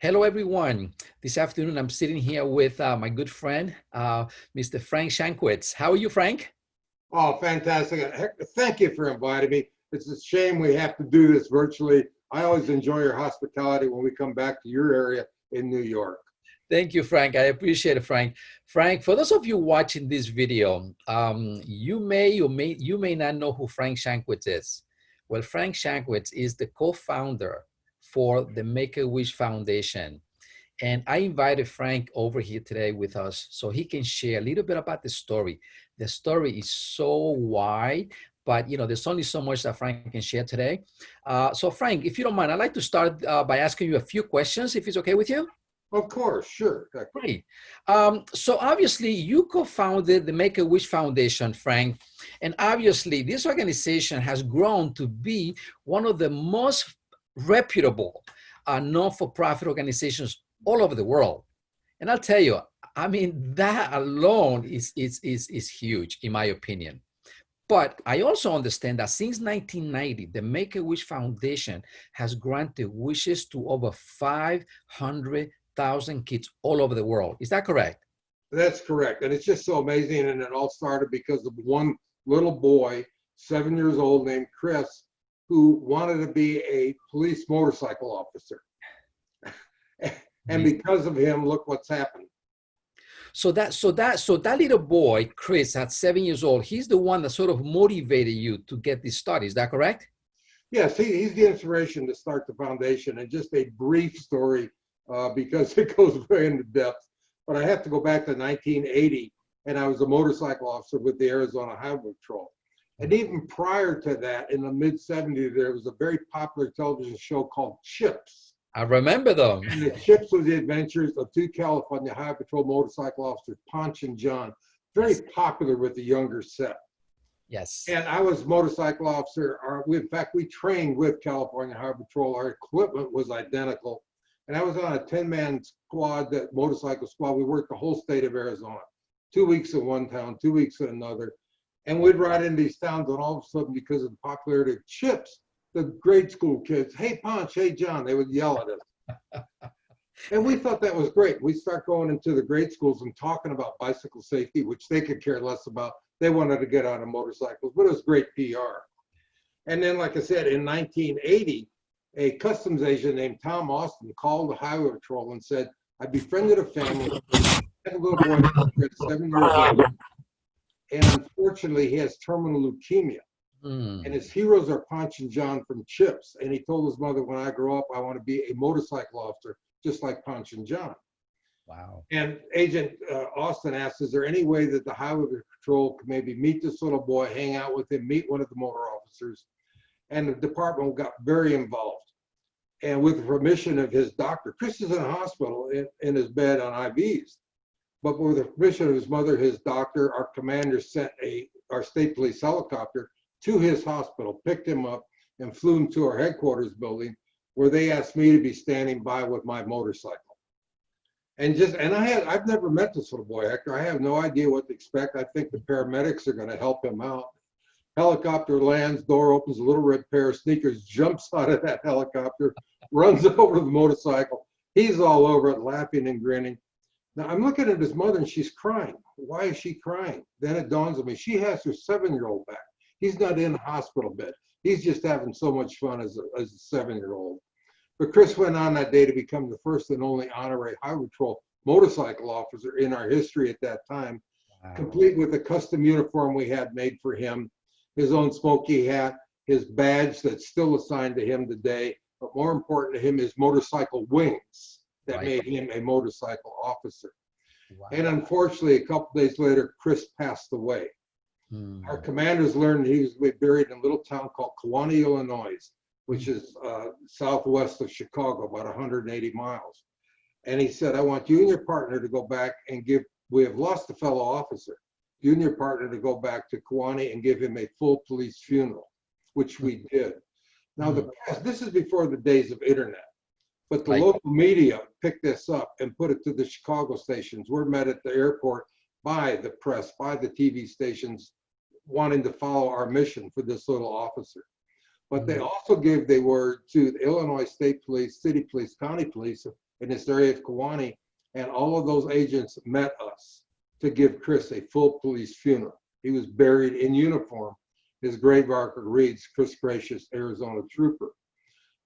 Hello, everyone. This afternoon, I'm sitting here with my good friend, Mr. Frank Shankwitz. How are you, Frank? Oh, fantastic. Thank you for inviting me. It's a shame we have to do this virtually. I always enjoy your hospitality when we come back to your area in New York. Thank you, Frank. I appreciate it, Frank. Frank, for those of you watching this video, you may not know who Frank Shankwitz is. Well, Frank Shankwitz is the co-founder for the Make-A-Wish Foundation. And I invited Frank over here today with us so he can share a little bit about the story. The story is so wide, but there's only so much that Frank can share today. So Frank, if you don't mind, I'd like to start by asking you a few questions, if it's okay with you. Of course, sure. Great. So obviously you co-founded the Make-A-Wish Foundation, Frank, and obviously this organization has grown to be one of the most reputable non-for-profit organizations all over the world. And I'll tell you, I mean, that alone is huge, in my opinion. But I also understand that since 1990, the Make-A-Wish Foundation has granted wishes to over 500,000 kids all over the world. Is that correct? That's correct. And it's just so amazing. And it all started because of one little boy, 7 years old, named Chris, who wanted to be a police motorcycle officer. And because of him, look what's happened. So that little boy, Chris, at 7 years old, he's the one that sort of motivated you to get this started. Is that correct? Yes, he's the inspiration to start the foundation. And just a brief story, because it goes very into depth. But I have to go back to 1980, and I was a motorcycle officer with the Arizona Highway Patrol. And even prior to that, in the mid-'70s, there was a very popular television show called Chips. I remember them. And the Chips was the adventures of two California Highway Patrol motorcycle officers, Ponch and John, very popular with the younger set. Yes. And I was motorcycle officer. In fact, we trained with California Highway Patrol. Our equipment was identical. And I was on a 10-man squad, that motorcycle squad. We worked the whole state of Arizona, 2 weeks in one town, 2 weeks in another. And we'd ride in these towns, and all of a sudden, because of the popularity of Chips, the grade school kids, hey, Ponch, hey, John, they would yell at us. And we thought that was great. We start going into the grade schools and talking about bicycle safety, which they could care less about. They wanted to get on motorcycles, but it was great PR. And then, like I said, in 1980, a customs agent named Tom Austin called the Highway Patrol and said, I befriended a family, had a little boy, 7 years old, and unfortunately, he has terminal leukemia. And his heroes are Ponch and John from Chips. And he told his mother, when I grow up, I want to be a motorcycle officer, just like Ponch and John. Wow. And Agent Austin asked, is there any way that the Highway Patrol could maybe meet this little boy, hang out with him, meet one of the motor officers? And the department got very involved. And with the permission of his doctor, Chris is in a hospital in his bed on IVs. But with the permission of his mother, his doctor, our commander sent our state police helicopter to his hospital, picked him up, and flew him to our headquarters building, where they asked me to be standing by with my motorcycle. And I've never met this little boy, Hector. I have no idea what to expect. I think the paramedics are going to help him out. Helicopter lands, door opens, a little red pair of sneakers jumps out of that helicopter, runs over the motorcycle. He's all over it, laughing and grinning. Now I'm looking at his mother, and she's crying. Why is she crying? Then it dawns on me, she has her 7-year-old back. He's not in a hospital bed. He's just having so much fun as a 7-year-old. But Chris went on that day to become the first and only honorary Highway Patrol motorcycle officer in our history at that time, wow. Complete with the custom uniform we had made for him, his own smoky hat, his badge that's still assigned to him today, but more important to him, his motorcycle wings that right. Made him a motorcycle officer. Wow. And unfortunately, a couple days later, Chris passed away. Our commanders learned he was buried in a little town called Kewanee, Illinois, which is southwest of Chicago, about 180 miles. And he said, I want you and your partner to go back and we have lost a fellow officer, you and your partner to go back to Kewanee and give him a full police funeral, which we did. Now, this is before the days of internet, but the local media picked this up and put it to the Chicago stations. We're met at the airport by the press, by the TV stations, wanting to follow our mission for this little officer. But they also gave the word to the Illinois State Police, City Police, County Police, in this area of Kewanee, and all of those agents met us to give Chris a full police funeral. He was buried in uniform. His grave marker reads, Chris Gracious, Arizona Trooper.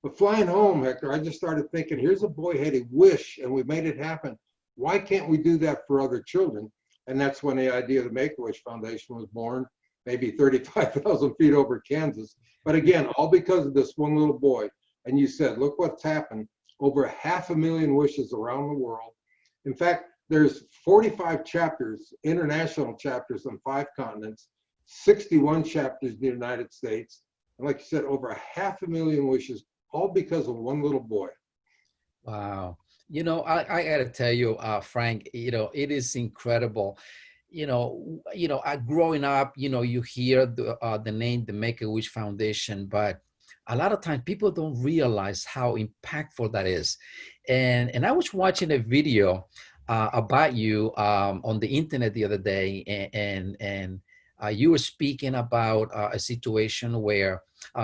But flying home, Hector, I just started thinking, here's a boy had a wish and we made it happen. Why can't we do that for other children? And that's when the idea of the Make-A-Wish Foundation was born, maybe 35,000 feet over Kansas. But again, all because of this one little boy. And you said, look what's happened. Over 500,000 wishes around the world. In fact, there's 45 chapters, international chapters on 5 continents, 61 chapters in the United States. And like you said, over 500,000 wishes, all because of one little boy. Wow. I got to tell you, Frank, it is incredible. Growing up, you hear the name, the Make-A-Wish Foundation, but a lot of times people don't realize how impactful that is. And I was watching a video about you on the internet the other day, and you were speaking about a situation where,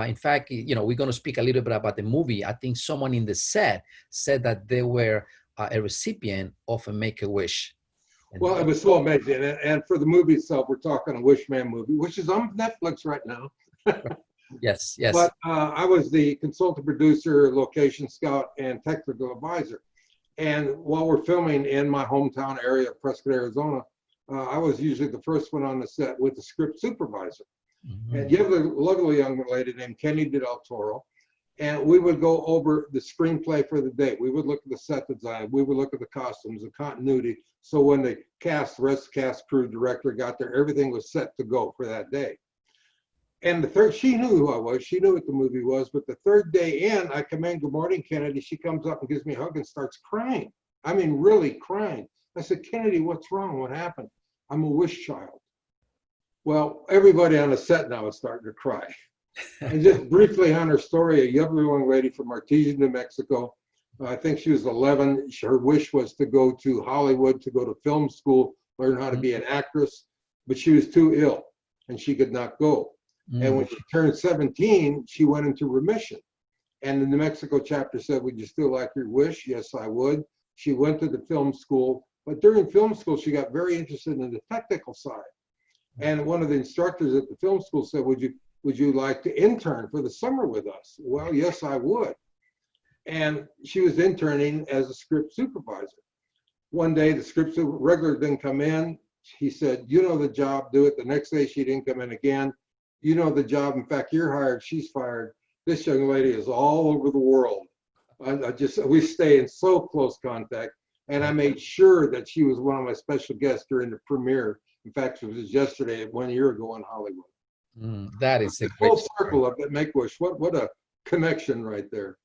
in fact, we're going to speak a little bit about the movie. I think someone in the set said that they were a recipient of a Make-A-Wish. Well, it was so amazing. And for the movie itself, we're talking a Wishman movie, which is on Netflix right now. Yes, yes. But I was the consultant producer, location scout, and technical advisor. And while we're filming in my hometown area of Prescott, Arizona, I was usually the first one on the set with the script supervisor. Mm-hmm. And you have a lovely young lady named Kenny Del Toro. And we would go over the screenplay for the day. We would look at the set design. We would look at the costumes, the continuity. So when the rest cast, crew, director got there, everything was set to go for that day. And she knew who I was. She knew what the movie was. But the third day in, I come in, good morning, Kennedy. She comes up and gives me a hug and starts crying. I mean, really crying. I said, Kennedy, what's wrong? What happened? I'm a wish child. Well, everybody on the set now is starting to cry. And just briefly on her story, a young lady from Artesia, New Mexico. I think she was 11. Her wish was to go to Hollywood, to go to film school, learn how to be an actress. But she was too ill and she could not go. And when she turned 17, she went into remission. And the New Mexico chapter said, would you still like your wish? Yes, I would. She went to the film school. But during film school, she got very interested in the technical side. And one of the instructors at the film school said, would you like to intern for the summer with us? Well, yes, I would. And she was interning as a script supervisor. One day, the script regular didn't come in. He said, you know the job, do it. The next day, she didn't come in again. You know the job. In fact, you're hired, she's fired. This young lady is all over the world. We stay in so close contact. And I made sure that she was one of my special guests during the premiere. In fact, it was yesterday, 1 year ago in Hollywood. That is a full circle of that Make-A-Wish. What a connection right there.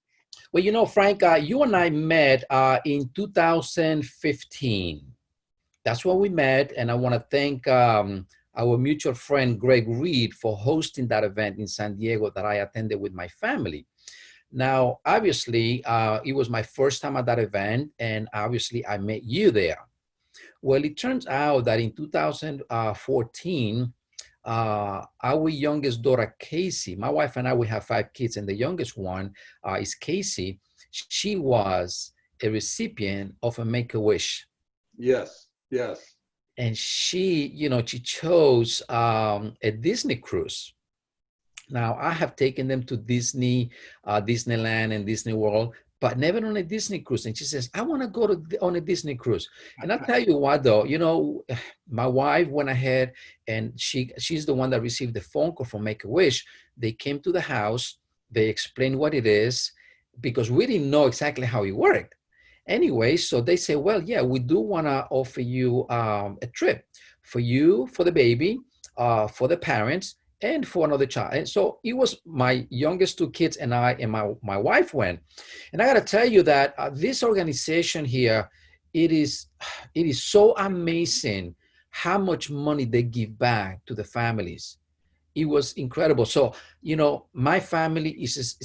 Well, Frank, you and I met in 2015. That's when we met, and I want to thank our mutual friend Greg Reed for hosting that event in San Diego that I attended with my family. Now, obviously, it was my first time at that event, and obviously I met you there. Well, it turns out that in 2014, our youngest daughter, Casey, my wife and I, we have 5 kids, and the youngest one is Casey. She was a recipient of a Make-A-Wish. Yes, yes. And she chose a Disney cruise. Now, I have taken them to Disney, Disneyland and Disney World, but never on a Disney cruise. And she says, I want to go on a Disney cruise. And I'll tell you what, though, my wife went ahead and she's the one that received the phone call from Make-A-Wish. They came to the house. They explained what it is because we didn't know exactly how it worked. Anyway, so they say, well, yeah, we do want to offer you a trip for you, for the baby, for the parents, and for another child. And so it was my youngest 2 kids and I and my wife went. And I got to tell you that this organization here, it is so amazing how much money they give back to the families. It was incredible. So, my family is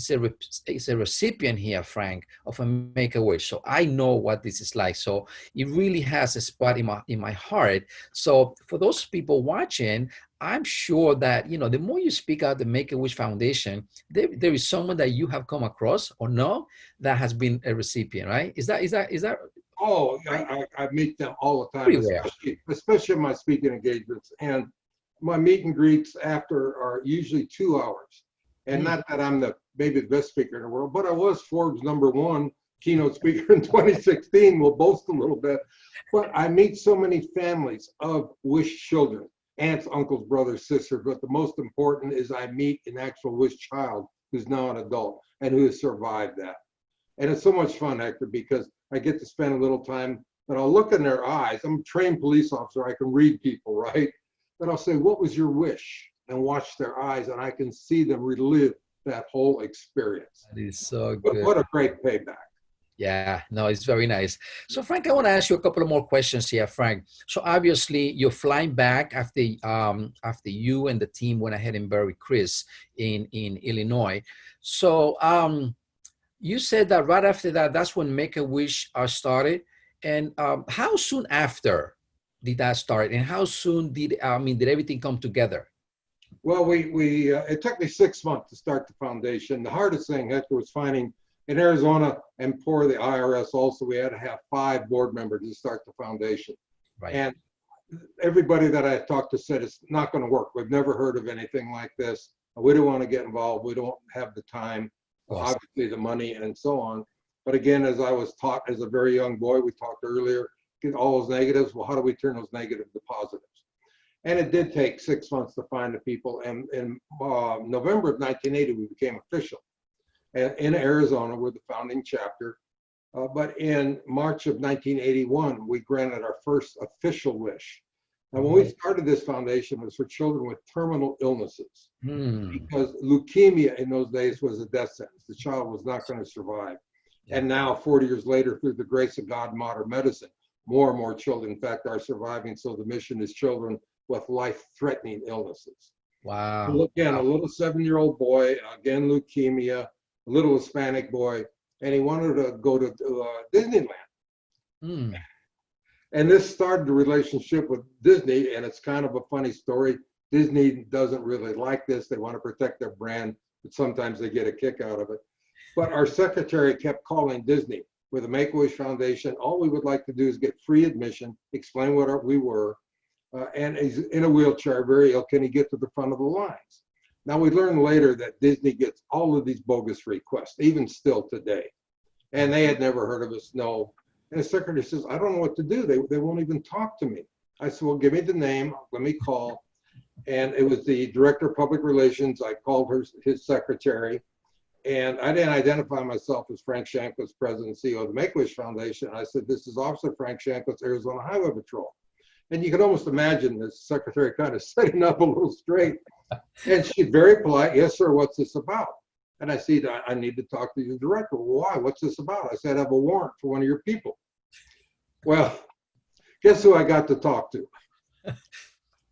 a recipient here, Frank, of a Make-A-Wish. So I know what this is like. So it really has a spot in my heart. So for those people watching, I'm sure that, the more you speak out the Make-A-Wish Foundation, there is someone that you have come across or know that has been a recipient, right? Is that Oh, right? I meet them all the time, Everywhere. especially in my speaking engagements. And my meet and greets after are usually 2 hours. And Mm. not that I'm maybe the best speaker in the world, but I was Forbes #1 keynote speaker in 2016. We'll boast a little bit. But I meet so many families of wish children, aunts, uncles, brothers, sisters. But the most important is I meet an actual wish child who's now an adult and who has survived that. And it's so much fun, Hector, because I get to spend a little time, but I'll look in their eyes. I'm a trained police officer. I can read people, right? But I'll say, what was your wish? And watch their eyes, and I can see them relive that whole experience. That is so But good. what a great payback. Yeah, no, it's very nice. So, Frank, I want to ask you a couple of more questions here, Frank. So, obviously, you're flying back after you and the team went ahead and buried Chris in Illinois. So, you said that right after that, that's when Make-A-Wish started. And how soon after did that start? And how soon did everything come together? Well, it took me 6 months to start the foundation. The hardest thing, Hector, was finding in Arizona and for the IRS also, we had to have 5 board members to start the foundation. Right. And everybody that I talked to said it's not going to work. We've never heard of anything like this. We don't want to get involved. We don't have the time, obviously the money, and so on. But again, as I was taught as a very young boy, we talked earlier, get all those negatives. Well, how do we turn those negatives to positives? And it did take 6 months to find the people. And in November of 1980, we became official in Arizona. We're the founding chapter. But in March of 1981, we granted our first official wish. Now, when we started this foundation, it was for children with terminal illnesses, because leukemia in those days was a death sentence. The child was not going to survive. Yeah. And now, 40 years later, through the grace of God, modern medicine, more and more children, in fact, are surviving. So the mission is children with life-threatening illnesses. Wow. So again, a little 7-year-old boy, again, leukemia, a little Hispanic boy, and he wanted to go to Disneyland. And this started the relationship with Disney, and it's kind of a funny story. Disney doesn't really like this. They want to protect their brand, but sometimes they get a kick out of it. But our secretary kept calling Disney with the Make-A-Wish Foundation. All we would like to do is get free admission, explain what we were, and he's in a wheelchair, very ill. Can he get to the front of the lines? Now, we learned later that Disney gets all of these bogus requests, even still today. And they had never heard of us, no. And the secretary says, I don't know what to do. They won't even talk to me. I said, well, give me the name. Let me call. And it was the director of public relations. I called his secretary. And I didn't identify myself as Frank Shankwitz, president and CEO of the Make-A-Wish Foundation. I said, this is Officer Frank Shankwitz, Arizona Highway Patrol. And you can almost imagine the secretary kind of setting up a little straight. And she's very polite. Yes, sir. What's this about? And I said, I need to talk to your director. Well, why? What's this about? I said, I have a warrant for one of your people. Well, guess who I got to talk to?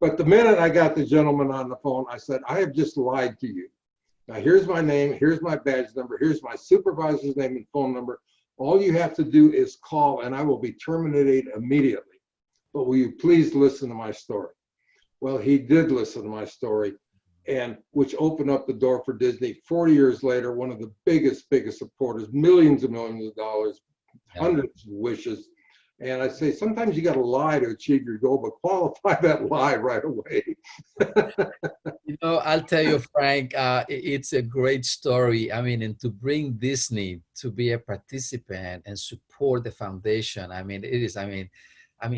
But the minute I got the gentleman on the phone, I said, I have just lied to you. Now, here's my name. Here's my badge number. Here's my supervisor's name and phone number. All you have to do is call, and I will be terminated immediately. But will you please listen to my story? Well, he did listen to my story, and which opened up the door for Disney. 40 years later, one of the biggest supporters, millions and millions of dollars, hundreds of wishes. And I say, sometimes you got to lie to achieve your goal, but qualify that lie right away. I'll tell you, Frank, it's a great story. I mean, and to bring Disney to be a participant and support the foundation, I mean, it is, I mean,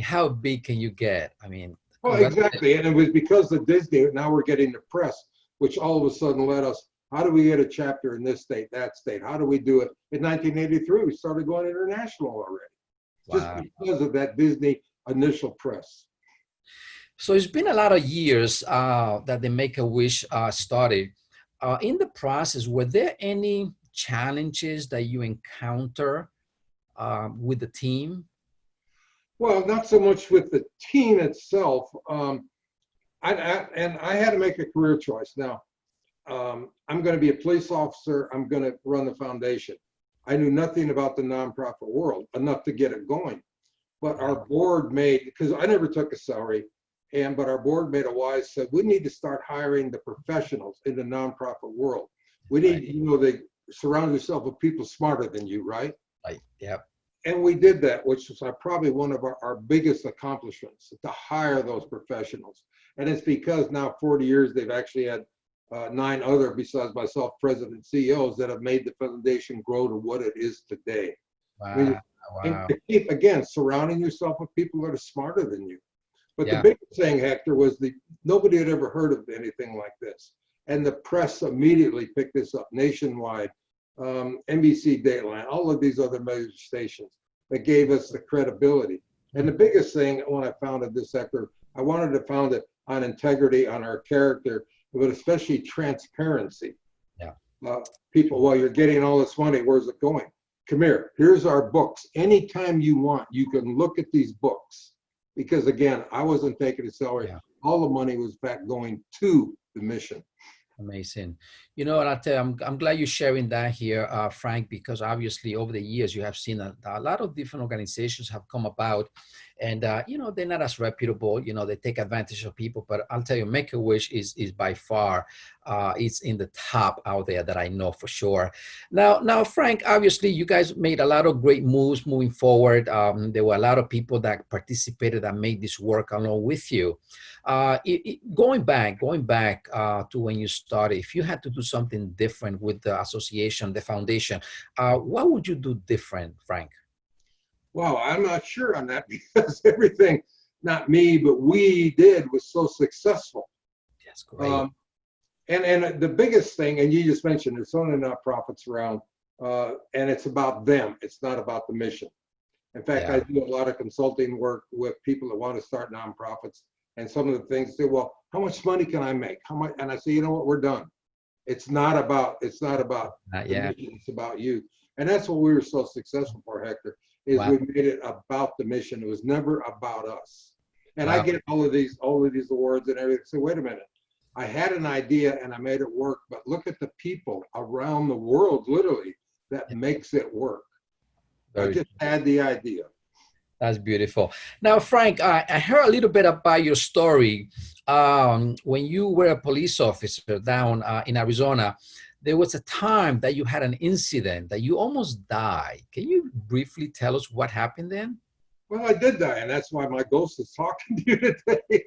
how big can you get? I mean, well, exactly. And it was because of Disney, now we're getting the press, which all of a sudden led us, how do we get a chapter in this state, that state? How do we do it? In 1983, we started going international already. Wow. Just because of that Disney initial press. So it's been a lot of years that the Make-A-Wish started. In the process, were there any challenges that you encounter with the team? Well, not so much with the team itself. I had to make a career choice. Now, I'm going to be a police officer. I'm going to run the foundation. I knew nothing about the nonprofit world, enough to get it going. But our board made, because I never took a salary, But our board made a wise said, we need to start hiring the professionals in the nonprofit world. We need, they surround yourself with people smarter than you, right? Right. Yep. And we did that, which was probably one of our biggest accomplishments, to hire those professionals. And it's because now 40 years, they've actually had 9 other, besides myself, president CEOs that have made the foundation grow to what it is today. Wow. I mean, and to keep, again, surrounding yourself with people that are smarter than you. But the biggest thing, Hector, was nobody had ever heard of anything like this. And the press immediately picked this up nationwide. NBC Dateline, all of these other major stations that gave us the credibility. And the biggest thing when I founded this, Hector, I wanted to found it on integrity, on our character, but especially transparency. Yeah. People, well, you're getting all this money, where's it going? Come here, here's our books. Anytime you want, you can look at these books. Because again, I wasn't taking a salary. Yeah. All the money was back going to the mission. Amazing. You know, I'll tell you, I'm glad you're sharing that here, Frank, because obviously over the years you have seen a lot of different organizations have come about, and they're not as reputable. They take advantage of people. But I'll tell you, Make-A-Wish is by far it's in the top out there that I know for sure. Now, Frank, obviously you guys made a lot of great moves moving forward. There were a lot of people that participated and made this work along with you. Going back to when you started, if you had to do something different with the association, the foundation, what would you do different, Frank? Well, I'm not sure on that because everything, not me, but we did was so successful. That's great. And the biggest thing, and you just mentioned, there's so many nonprofits around, and it's about them. It's not about the mission. In fact, I do a lot of consulting work with people that want to start nonprofits. And some of the things say, well, how much money can I make? How much? And I say, you know what, we're done. It's not about the mission, it's about you. And that's what we were so successful for, Hector, is we made it about the mission. It was never about us. And I get all of these awards and everything. So wait a minute. I had an idea and I made it work, but look at the people around the world, literally, that makes it work. I just had the idea. That's beautiful. Now, Frank, I heard a little bit about your story. When you were a police officer down in Arizona, there was a time that you had an incident that you almost died. Can you briefly tell us what happened then? Well, I did die, and that's why my ghost is talking to you today.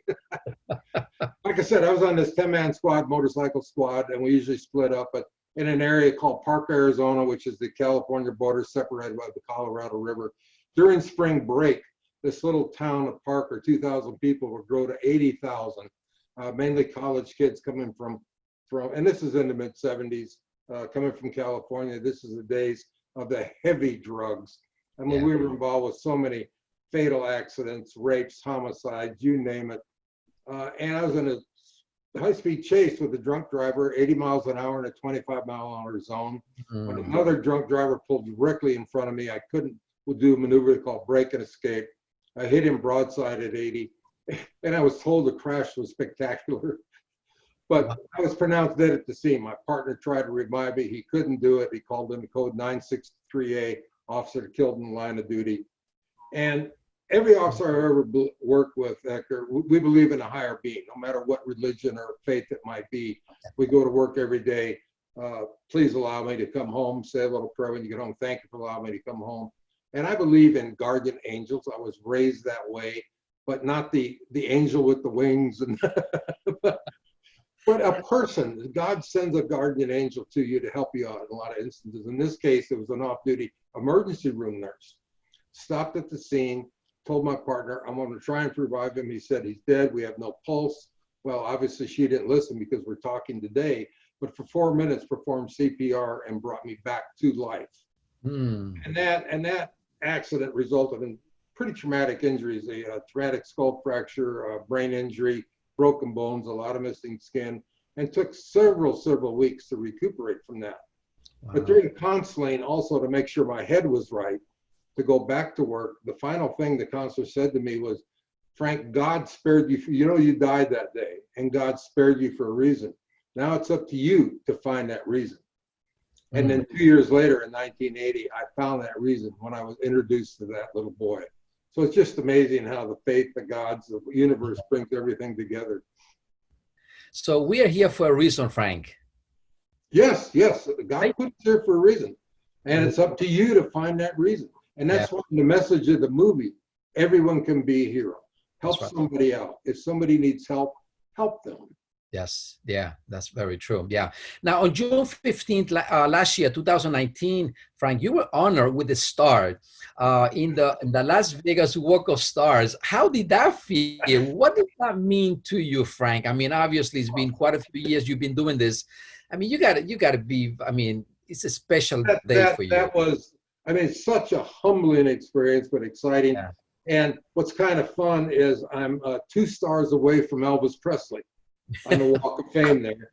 Like I said, I was on this 10-man squad, motorcycle squad, and we usually split up in an area called Park, Arizona, which is the California border separated by the Colorado River. During spring break, this little town of Parker, 2,000 people, would grow to 80,000, mainly college kids coming from, and this is in the mid-'70s, coming from California. This is the days of the heavy drugs. I mean, we were involved with so many fatal accidents, rapes, homicides, you name it. And I was in a high-speed chase with a drunk driver, 80 miles an hour in a 25-mile-an-hour zone. When another drunk driver pulled directly in front of me, I couldn't do a maneuver called break and escape. I hit him broadside at 80, and I was told the crash was spectacular. But I was pronounced dead at the scene. My partner tried to revive me. He couldn't do it. He called in the code 963A, officer killed in the line of duty. And every officer I ever worked with, Hector, we believe in a higher being, no matter what religion or faith it might be. We go to work every day. Please allow me to come home. Say a little prayer when you get home. Thank you for allowing me to come home. And I believe in guardian angels. I was raised that way, but not the angel with the wings. And but a person, God sends a guardian angel to you to help you out in a lot of instances. In this case, it was an off-duty emergency room nurse. Stopped at the scene, told my partner, I'm going to try and revive him. He said, he's dead. We have no pulse. Well, obviously she didn't listen because we're talking today, but for 4 minutes performed CPR and brought me back to life. And that accident resulted in pretty traumatic injuries, a traumatic skull fracture, a brain injury, broken bones, a lot of missing skin, and took several weeks to recuperate from that. But during counseling, also to make sure my head was right, to go back to work, the final thing the counselor said to me was, Frank, God spared you, you died that day, and God spared you for a reason. Now it's up to you to find that reason. And then 2 years later, in 1980, I found that reason when I was introduced to that little boy. So it's just amazing how the faith, the gods, the universe brings everything together. So we are here for a reason, Frank. Yes, yes. God Right? put us here for a reason. And it's up to you to find that reason. And Yeah, that's what the message of the movie. Everyone can be a hero. that's Help right. somebody out. If somebody needs help, help them. Yes, yeah, that's very true. Yeah. Now, on June 15th last year, 2019, Frank, you were honored with the star in the Las Vegas Walk of Stars. How did that feel? What did that mean to you, Frank? I mean, obviously, it's been quite a few years you've been doing this. I mean, you gotta be. I mean, it's a special That day that for you. that was, I mean, such a humbling experience, but exciting. Yeah. And what's kind of fun is I'm 2 stars away from Elvis Presley on the Walk of Fame there.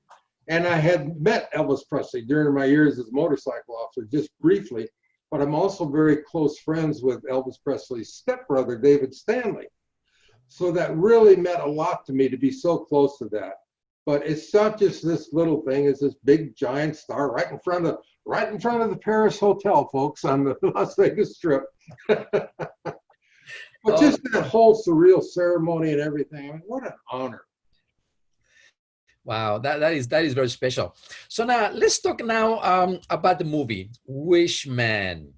And I had met Elvis Presley during my years as a motorcycle officer, just briefly, but I'm also very close friends with Elvis Presley's stepbrother, David Stanley. So that really meant a lot to me to be so close to that. But it's not just this little thing, it's this big giant star right in front of the Paris Hotel, folks, on the Las Vegas Strip. But Oh, just that whole surreal ceremony and everything, I mean, what an honor. wow, that is very special. So now let's talk now about the movie Wishman.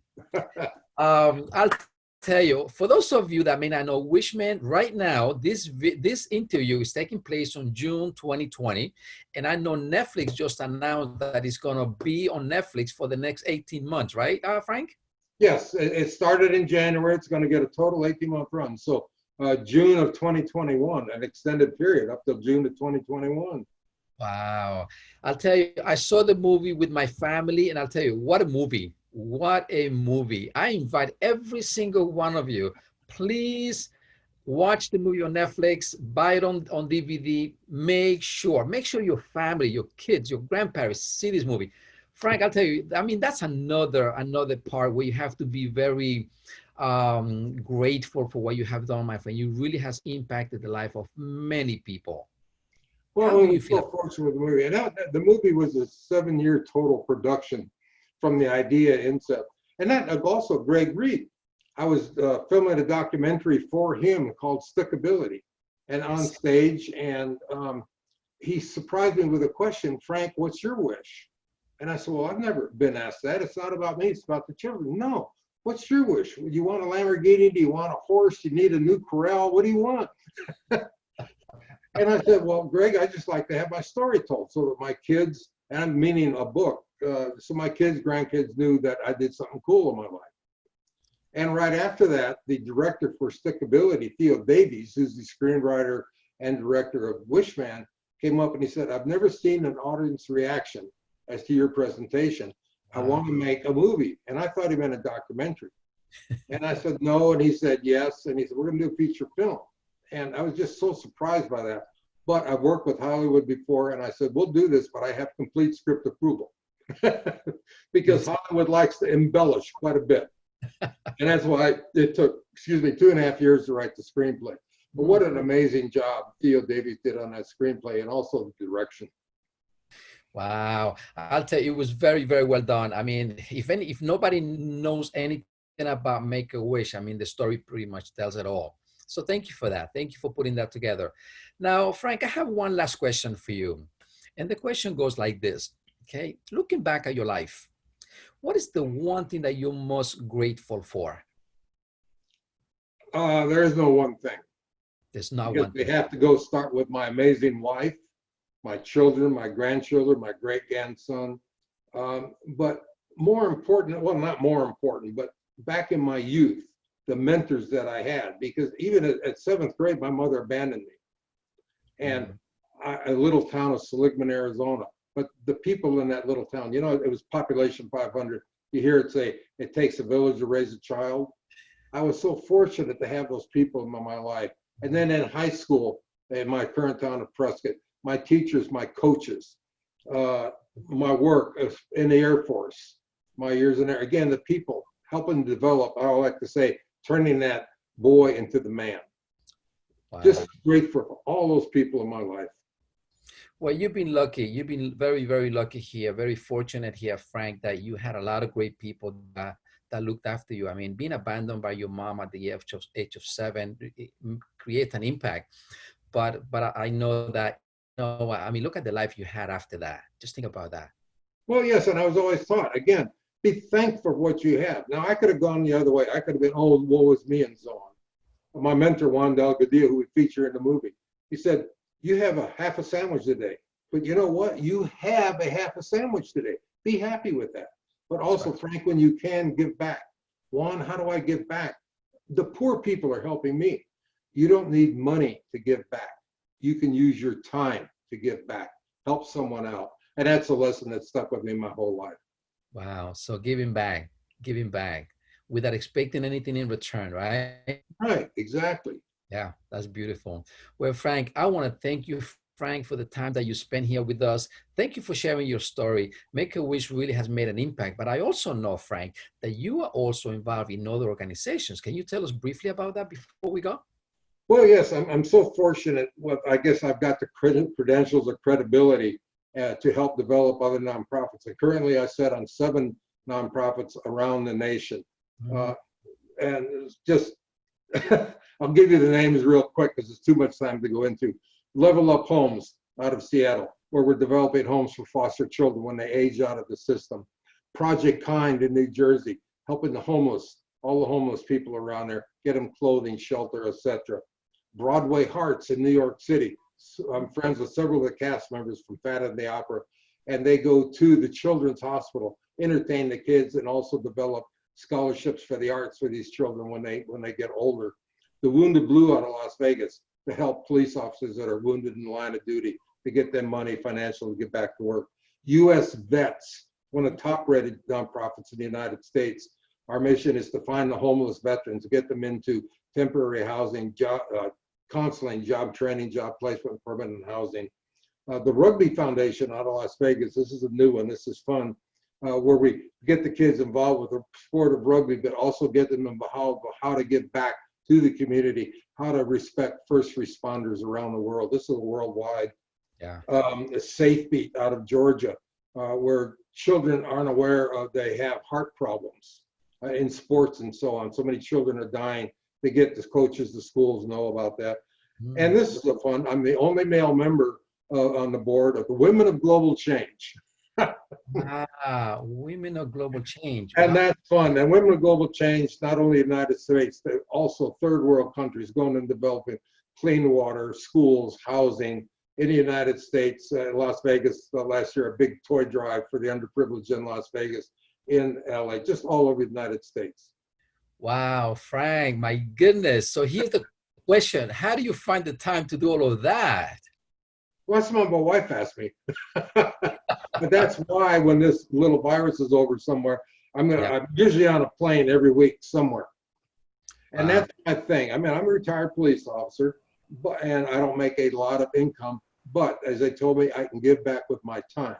I'll tell you, for those of you that may not know, Wishman, right now, this interview is taking place on June 2020, and I know Netflix just announced that it's going to be on Netflix for the next 18 months, right, Frank? Yes, it started in January. It's going to get a total 18-month run. So June of 2021, an extended period up till June of 2021. Wow. I'll tell you, I saw the movie with my family, and I'll tell you, what a movie. What a movie. I invite every single one of you, please watch the movie on Netflix, buy it on DVD. Make sure your family, your kids, your grandparents see this movie. Frank, I'll tell you, I mean, that's another part where you have to be very grateful for what you have done, my friend. You really has impacted the life of many people. How Well, do I you was feel? so fortunate with the movie. And the movie was a 7-year total production from the idea incept. And that also Greg Reed. I was filming a documentary for him called Stickability, and on Yes. stage, and he surprised me with a question, Frank, what's your wish? And I said, well, I've never been asked that. It's not about me, it's about the children. No, what's your wish? You want a Lamborghini? Do you want a horse? You need a new corral? What do you want? And I said, well, Greg, I just like to have my story told so that my kids, and I'm meaning a book, so my kids, grandkids knew that I did something cool in my life. And right after that, the director for Stickability, Theo Davies, who's the screenwriter and director of Wishman, came up and he said, I've never seen an audience reaction as to your presentation. I want to make a movie. And I thought he meant a documentary. And I said, no. And he said, yes. And he said, we're going to do a feature film. And I was just so surprised by that. But I've worked with Hollywood before, and I said, we'll do this, but I have complete script approval. Because Hollywood likes to embellish quite a bit. And that's why it took, 2.5 years to write the screenplay. But what an amazing job Theo Davies did on that screenplay, and also the direction. Wow. I'll tell you, it was very, very well done. I mean, if nobody knows anything about Make-A-Wish, I mean, the story pretty much tells it all. So thank you for that. Thank you for putting that together. Now, Frank, I have one last question for you. And the question goes like this, okay? Looking back at your life, what is the one thing that you're most grateful for? There is no one thing. There's not Because one we thing. have to go start with my amazing wife, my children, my grandchildren, my great-grandson. But more important, well, not more important, but back in my youth, the mentors that I had, because even at 7th grade, my mother abandoned me. And a little town of Seligman, Arizona. But the people in that little town, it was population 500. You hear it say, it takes a village to raise a child. I was so fortunate to have those people in my life. And then in high school, in my current town of Prescott, my teachers, my coaches, my work in the Air Force, my years in there, again, the people helping develop, I like to say, turning that boy into the man. Wow. Just grateful for all those people in my life. Well, you've been lucky. You've been very, very lucky here, very fortunate here, Frank, that you had a lot of great people that looked after you. I mean, being abandoned by your mom at the age of 7 creates an impact. But I know that, no, I mean, look at the life you had after that. Just think about that. Well, yes, and I was always taught, again, be thankful for what you have. Now, I could have gone the other way. I could have been, oh, woe is me, and so on. My mentor, Juan Delgadillo, who we feature in the movie, he said, you have a half a sandwich today. But you know what? You have a half a sandwich today. Be happy with that. But also, Frank, when you can, give back. Juan, how do I give back? The poor people are helping me. You don't need money to give back. You can use your time to give back. Help someone out. And that's a lesson that stuck with me my whole life. Wow. So giving back without expecting anything in return, right? Right, exactly. Yeah, that's beautiful. Well, Frank, I want to thank you, Frank, for the time that you spent here with us. Thank you for sharing your story. Make-A-Wish really has made an impact. But I also know, Frank, that you are also involved in other organizations. Can you tell us briefly about that before we go? Well, yes, I'm so fortunate. Well, I guess I've got the credentials of credibility to help develop other nonprofits. And currently I sit on 7 nonprofits around the nation. Mhm. And it's just, I'll give you the names real quick because it's too much time to go into. Level Up Homes out of Seattle, where we're developing homes for foster children when they age out of the system. Project Kind in New Jersey, helping the homeless, all the homeless people around there, get them clothing, shelter, etc. Broadway Hearts in New York City. So I'm friends with several of the cast members from Phantom of the Opera, and they go to the Children's Hospital, entertain the kids, and also develop scholarships for the arts for these children when they get older. The Wounded Blue out of Las Vegas to help police officers that are wounded in the line of duty to get them money financially to get back to work. U.S. Vets, one of the top-rated nonprofits in the United States. Our mission is to find the homeless veterans, get them into temporary housing, job counseling, job training, job placement, permanent housing. The Rugby Foundation out of Las Vegas, this is a new one, this is fun, where we get the kids involved with the sport of rugby, but also get them involved with how to give back to the community, how to respect first responders around the world. This is worldwide. Yeah. A Safe Beat out of Georgia, where children aren't aware of they have heart problems in sports and so on. So many children are dying. They get the coaches, the schools know about that. And this is a fun, I'm the only male member on the board of the Women of Global Change. Women of Global Change. And Wow. that's fun. And Women of Global Change, not only the United States, but also third world countries going and developing clean water, schools, housing in the United States. Las Vegas last year, a big toy drive for the underprivileged in Las Vegas, in LA, just all over the United States. Wow, Frank, my goodness. So here's the question. How do you find the time to do all of that? Well, that's what my wife asked me. But that's why when this little virus is over somewhere, I'm usually on a plane every week somewhere. And that's my thing. I mean, I'm a retired police officer, and I don't make a lot of income, but as they told me, I can give back with my time.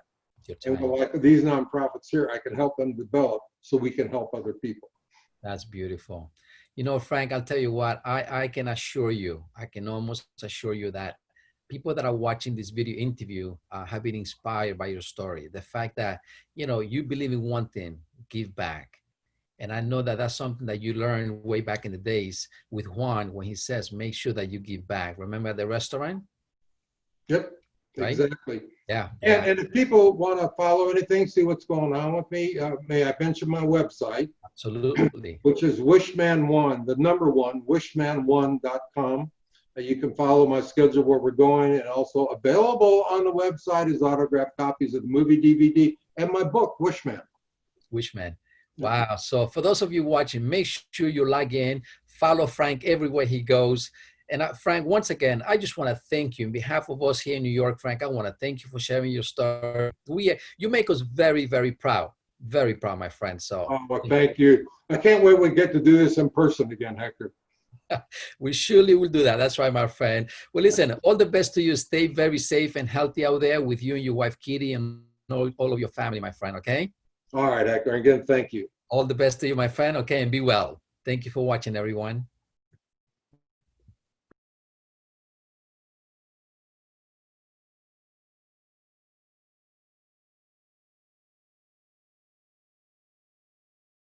And like these nonprofits here, I can help them develop so we can help other people. That's beautiful. You know, Frank, I'll tell you what, I can assure you, I can almost assure you that people that are watching this video interview have been inspired by your story. The fact that, you know, you believe in one thing, give back. And I know that that's something that you learned way back in the days with Juan when he says, make sure that you give back. Remember the restaurant? Yep, right? Exactly. Yeah. And if people want to follow anything, see what's going on with me, may I mention my website? Absolutely. Which is Wishman1, the number 1, wishman1.com. You can follow my schedule where we're going, and also available on the website is autographed copies of the movie DVD and my book, Wishman. Wishman. Wow. So for those of you watching, make sure you log in, follow Frank everywhere he goes. And Frank, once again, I just want to thank you on behalf of us here in New York. Frank, I want to thank you for sharing your story. You make us very, very proud, my friend. So well, thank you. I can't wait we get to do this in person again, Hector. We surely will do that. That's right, my friend. Well, listen, all the best to you. Stay very safe and healthy out there with you and your wife, Kitty, and all of your family, my friend, okay? All right, Hector. Again, thank you. All the best to you, my friend, okay? And be well. Thank you for watching, everyone.